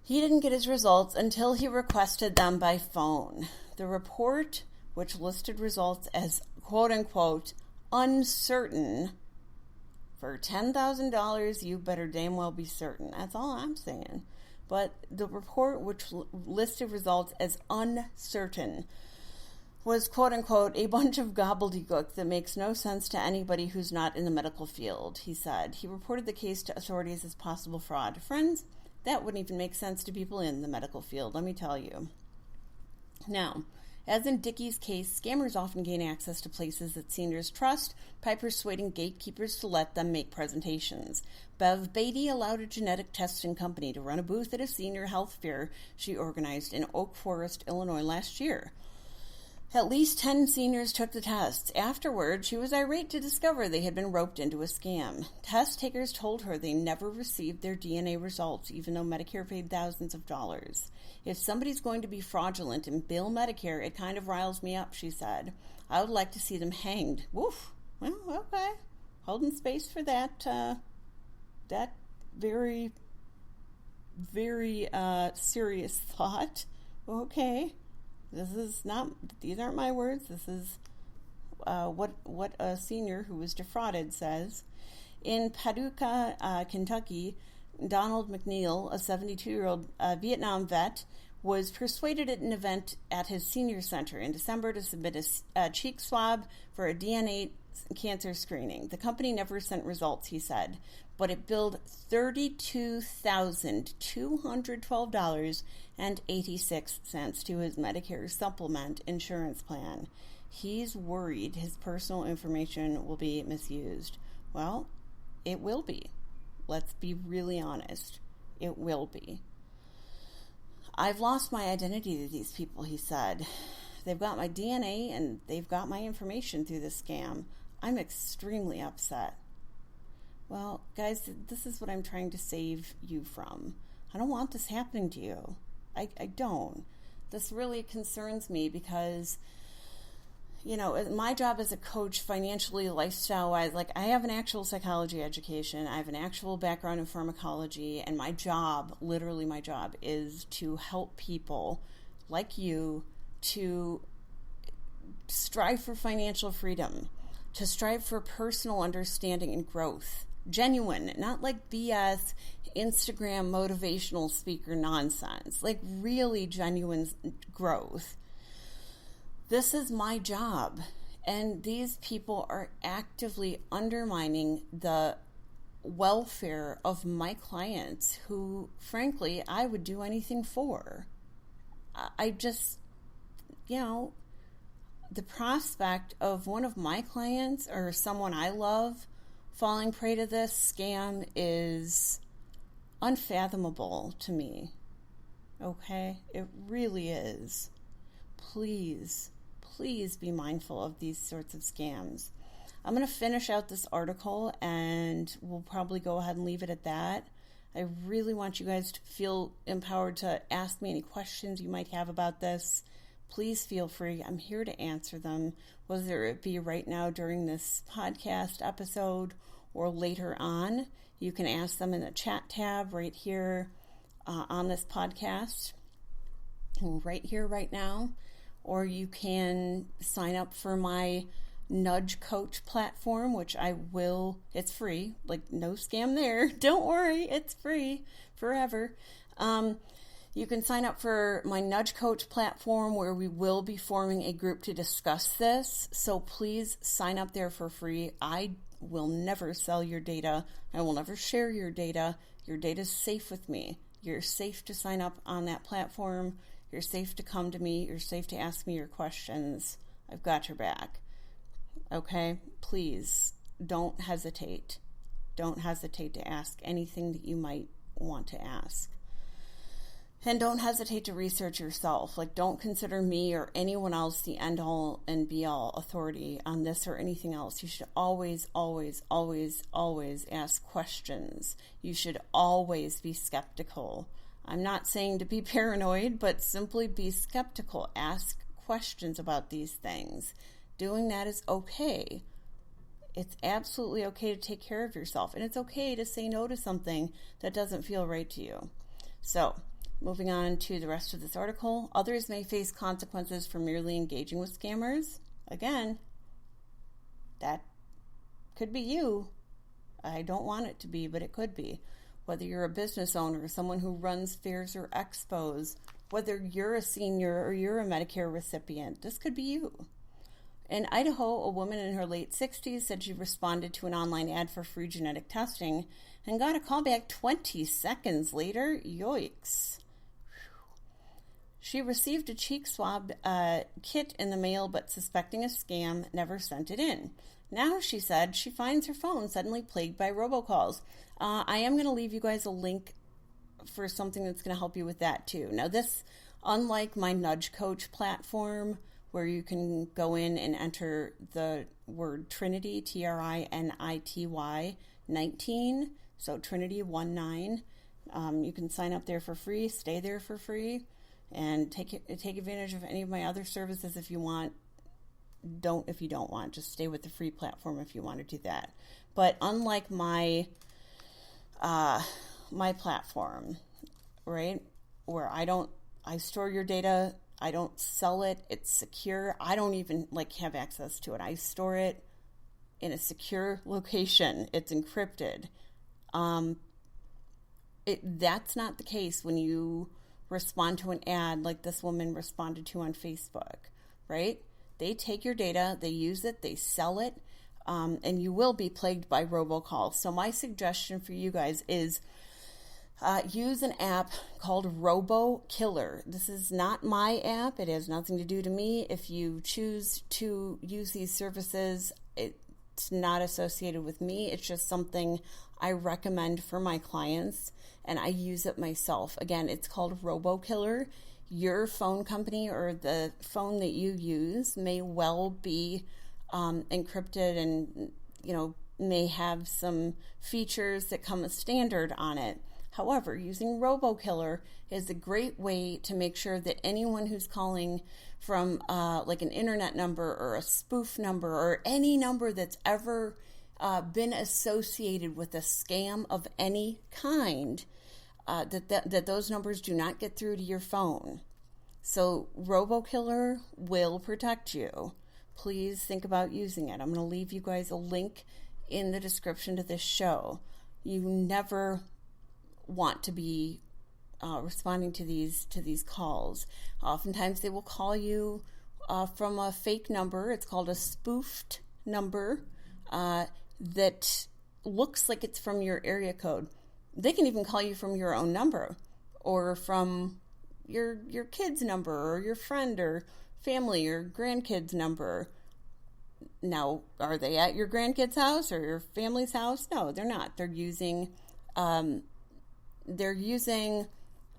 He didn't get his results until he requested them by phone. The report, which listed results as quote-unquote uncertain, for $10,000, you better damn well be certain. That's all I'm saying. But the report, which listed results as uncertain, was quote-unquote a bunch of gobbledygook that makes no sense to anybody who's not in the medical field, he said. He reported the case to authorities as possible fraud. Friends, that wouldn't even make sense to people in the medical field, let me tell you. Now, as in Dickey's case, scammers often gain access to places that seniors trust by persuading gatekeepers to let them make presentations. Bev Beatty allowed a genetic testing company to run a booth at a senior health fair she organized in Oak Forest, Illinois last year. At least 10 seniors took the tests. Afterward, she was irate to discover they had been roped into a scam. Test takers told her they never received their DNA results, even though Medicare paid thousands of dollars. If somebody's going to be fraudulent and bill Medicare, it kind of riles me up, she said. I would like to see them hanged. Woof. Well, okay. Holding space for that very, very serious thought. Okay. These aren't my words. This is what a senior who was defrauded says. In Paducah, Kentucky, Donald McNeil, a 72-year-old Vietnam vet, was persuaded at an event at his senior center in December to submit a cheek swab for a DNA cancer screening. The company never sent results, he said, but it billed $32,212.86 to his Medicare supplement insurance plan. He's worried his personal information will be misused. Well, it will be. Let's be really honest. It will be. I've lost my identity to these people, he said. They've got my DNA and they've got my information through this scam. I'm extremely upset. Well, guys, this is what I'm trying to save you from. I don't want this happening to you. I don't. This really concerns me because, you know, my job as a coach, financially, lifestyle-wise, like I have an actual psychology education. I have an actual background in pharmacology, and my job, literally my job, is to help people like you to strive for financial freedom, to strive for personal understanding and growth. Genuine, not like BS, Instagram motivational speaker nonsense, like really genuine growth. This is my job, and these people are actively undermining the welfare of my clients who, frankly, I would do anything for. I just, you know, the prospect of one of my clients or someone I love falling prey to this scam is unfathomable to me. Okay? It really is. Please, please be mindful of these sorts of scams. I'm going to finish out this article and we'll probably go ahead and leave it at that. I really want you guys to feel empowered to ask me any questions you might have about this. Please feel free. I'm here to answer them, whether it be right now during this podcast episode or later on. You can ask them in the chat tab right here on this podcast, right here, right now. Or you can sign up for my Nudge Coach platform, which I will, it's free, like no scam there. Don't worry, it's free forever. You can sign up for my Nudge Coach platform where we will be forming a group to discuss this. So please sign up there for free. I will never sell your data. I will never share your data. Your data is safe with me. You're safe to sign up on that platform. You're safe to come to me. You're safe to ask me your questions. I've got your back. Okay, please don't hesitate. Don't hesitate to ask anything that you might want to ask. And don't hesitate to research yourself. Like, don't consider me or anyone else the end-all and be-all authority on this or anything else. You should always, always, always, always ask questions. You should always be skeptical. I'm not saying to be paranoid, but simply be skeptical. Ask questions about these things. Doing that is okay. It's absolutely okay to take care of yourself. And it's okay to say no to something that doesn't feel right to you. So, moving on to the rest of this article. Others may face consequences for merely engaging with scammers. Again, that could be you. I don't want it to be, but it could be. Whether you're a business owner, someone who runs fairs or expos, whether you're a senior or you're a Medicare recipient, this could be you. In Idaho, a woman in her late 60s said she responded to an online ad for free genetic testing and got a call back 20 seconds later. Yikes. She received a cheek swab kit in the mail, but suspecting a scam, never sent it in. Now, she said, she finds her phone suddenly plagued by robocalls. I am going to leave you guys a link for something that's going to help you with that too. Now, this, unlike my Nudge Coach platform, where you can go in and enter the word Trinity, Trinity 19, so Trinity 19. You can sign up there for free, stay there for free, and take advantage of any of my other services if you want. Don't if you don't want. Just stay with the free platform if you want to do that. But unlike my platform, right, where I store your data. I don't sell it. It's secure. I don't even have access to it. I store it in a secure location. It's encrypted. That's not the case when you respond to an ad like this woman responded to on Facebook, right? They take your data, they use it, they sell it, and you will be plagued by robocalls. So my suggestion for you guys is use an app called RoboKiller. This is not my app. It has nothing to do to me. If you choose to use these services, it's not associated with me. It's just something I recommend for my clients, and I use it myself. Again, it's called RoboKiller. Your phone company or the phone that you use may well be encrypted and, may have some features that come as standard on it. However, using RoboKiller is a great way to make sure that anyone who's calling from an internet number or a spoof number or any number that's ever been associated with a scam of any kind, that those numbers do not get through to your phone. So RoboKiller will protect you. Please think about using it. I'm going to leave you guys a link in the description to this show. You never want to be responding to these calls. Oftentimes they will call you from a fake number. It's called a spoofed number that looks like it's from your area code. They can even call you from your own number or from your kid's number or your friend or family or grandkid's number. Now, are they at your grandkid's house or your family's house? No, they're not. They're using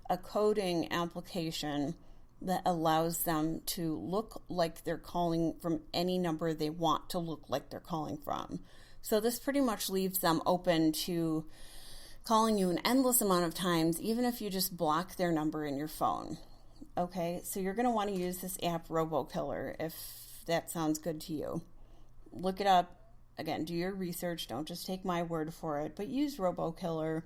a coding application that allows them to look like they're calling from any number they want to look like they're calling from. So this pretty much leaves them open to calling you an endless amount of times, even if you just block their number in your phone. Okay, so you're going to want to use this app RoboKiller if that sounds good to you. Look it up. Again, do your research. Don't just take my word for it, but use RoboKiller.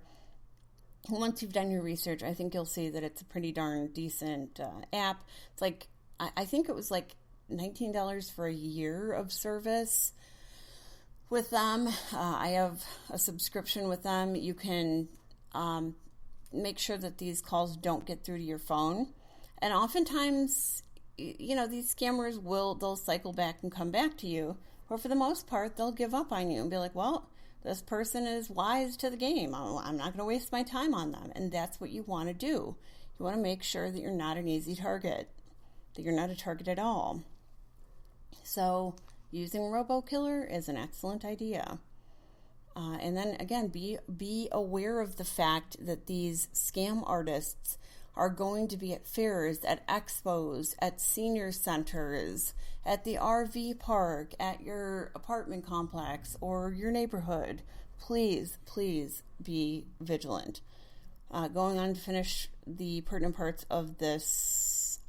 Once you've done your research, I think you'll see that it's a pretty darn decent app. It's like, I think it was like $19 for a year of service with them. I have a subscription with them. You can make sure that these calls don't get through to your phone. And oftentimes, these scammers they'll cycle back and come back to you. Or for the most part, they'll give up on you and be like, well, this person is wise to the game. I'm not going to waste my time on them. And that's what you want to do. You want to make sure that you're not an easy target, that you're not a target at all. So using RoboKiller is an excellent idea. And then again, be aware of the fact that these scam artists are going to be at fairs, at expos, at senior centers, at the RV park, at your apartment complex or your neighborhood. Please, please be vigilant. Going on to finish the pertinent parts of this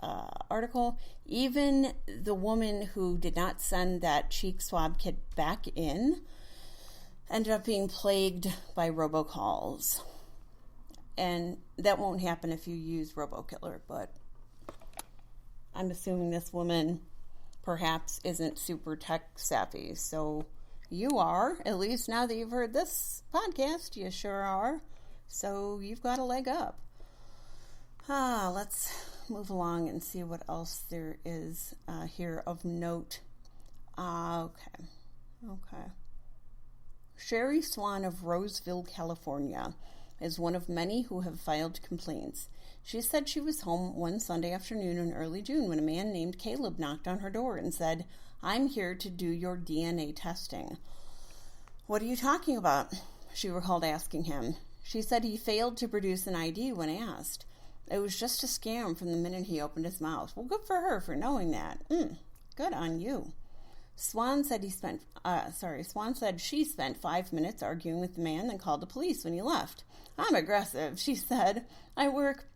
article, even the woman who did not send that cheek swab kit back in ended up being plagued by robocalls. And that won't happen if you use RoboKiller, but I'm assuming this woman perhaps isn't super tech savvy. So you are, at least now that you've heard this podcast, you sure are. So you've got a leg up. Let's move along and see what else there is here of note. Okay. Sherry Swan of Roseville, California, is one of many who have filed complaints. She said she was home one Sunday afternoon in early June when a man named Caleb knocked on her door and said, "I'm here to do your DNA testing." "What are you talking about?" she recalled asking him. She said he failed to produce an ID when asked. It was just a scam from the minute he opened his mouth. Well, good for her for knowing that. Good on you. Swan said she spent 5 minutes arguing with the man, then called the police when he left. "I'm aggressive," she said. "I work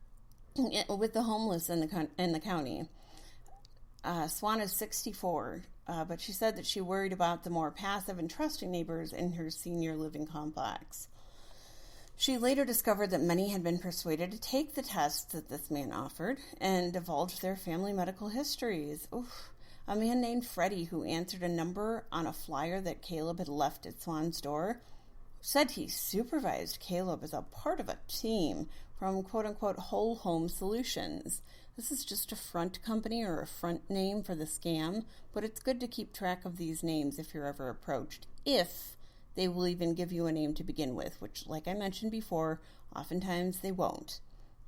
with the homeless in the county." Swan is 64, but she said that she worried about the more passive and trusting neighbors in her senior living complex. She later discovered that many had been persuaded to take the tests that this man offered and divulged their family medical histories. Oof. A man named Freddie, who answered a number on a flyer that Caleb had left at Swan's door, said he supervised Caleb as a part of a team from quote-unquote Whole Home Solutions. This is just a front company or a front name for the scam, but it's good to keep track of these names if you're ever approached, if they will even give you a name to begin with, which, like I mentioned before, oftentimes they won't,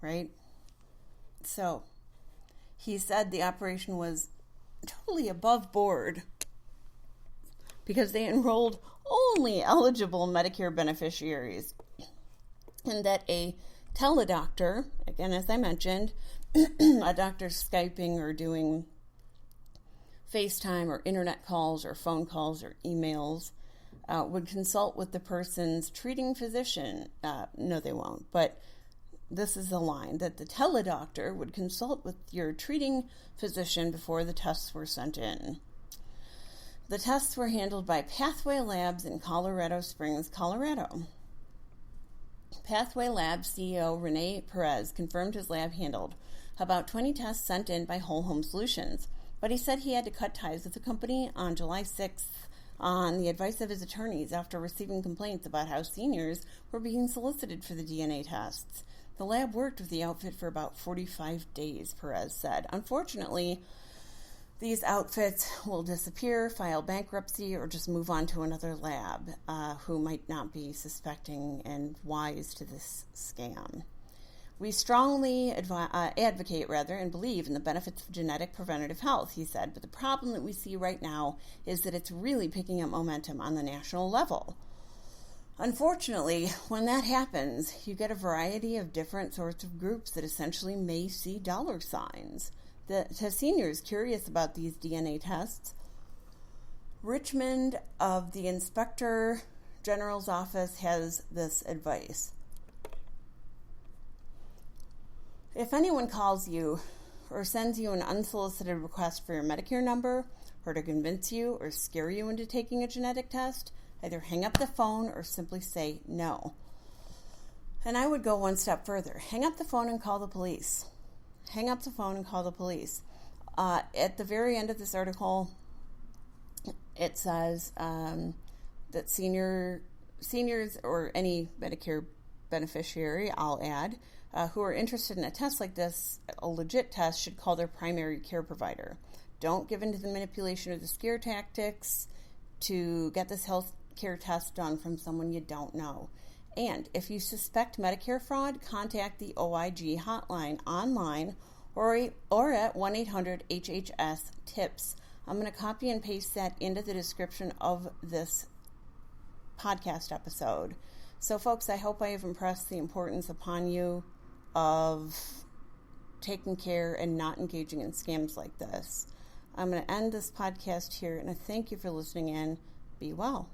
right? So, he said the operation was totally above board because they enrolled only eligible Medicare beneficiaries, and that a teledoctor, again, as I mentioned, a doctor Skyping or doing FaceTime or internet calls or phone calls or emails, would consult with the person's treating physician. No, they won't, but this is the line, that the teledoctor would consult with your treating physician before the tests were sent in. The tests were handled by Pathway Labs in Colorado Springs, Colorado. Pathway Labs CEO Rene Perez confirmed his lab handled about 20 tests sent in by Whole Home Solutions, but he said he had to cut ties with the company on July 6th on the advice of his attorneys after receiving complaints about how seniors were being solicited for the DNA tests. The lab worked with the outfit for about 45 days, Perez said. Unfortunately, these outfits will disappear, file bankruptcy, or just move on to another lab who might not be suspecting and wise to this scam. We strongly advocate and believe in the benefits of genetic preventative health, he said, but the problem that we see right now is that it's really picking up momentum on the national level. Unfortunately, when that happens, you get a variety of different sorts of groups that essentially may see dollar signs. to seniors curious about these DNA tests, Richmond of the Inspector General's office has this advice. If anyone calls you or sends you an unsolicited request for your Medicare number, or to convince you or scare you into taking a genetic test, either hang up the phone or simply say no. And I would go one step further. Hang up the phone and call the police. Hang up the phone and call the police. At the very end of this article, it says that seniors or any Medicare beneficiary, I'll add, who are interested in a test like this, a legit test, should call their primary care provider. Don't give in to the manipulation or the scare tactics to get this health care test done from someone you don't know. And if you suspect Medicare fraud, contact the OIG hotline online or at 1-800-HHS-TIPS. I'm going to copy and paste that into the description of this podcast episode. So, folks, I hope I have impressed the importance upon you of taking care and not engaging in scams like this. I'm going to end this podcast here, and I thank you for listening in. Be well.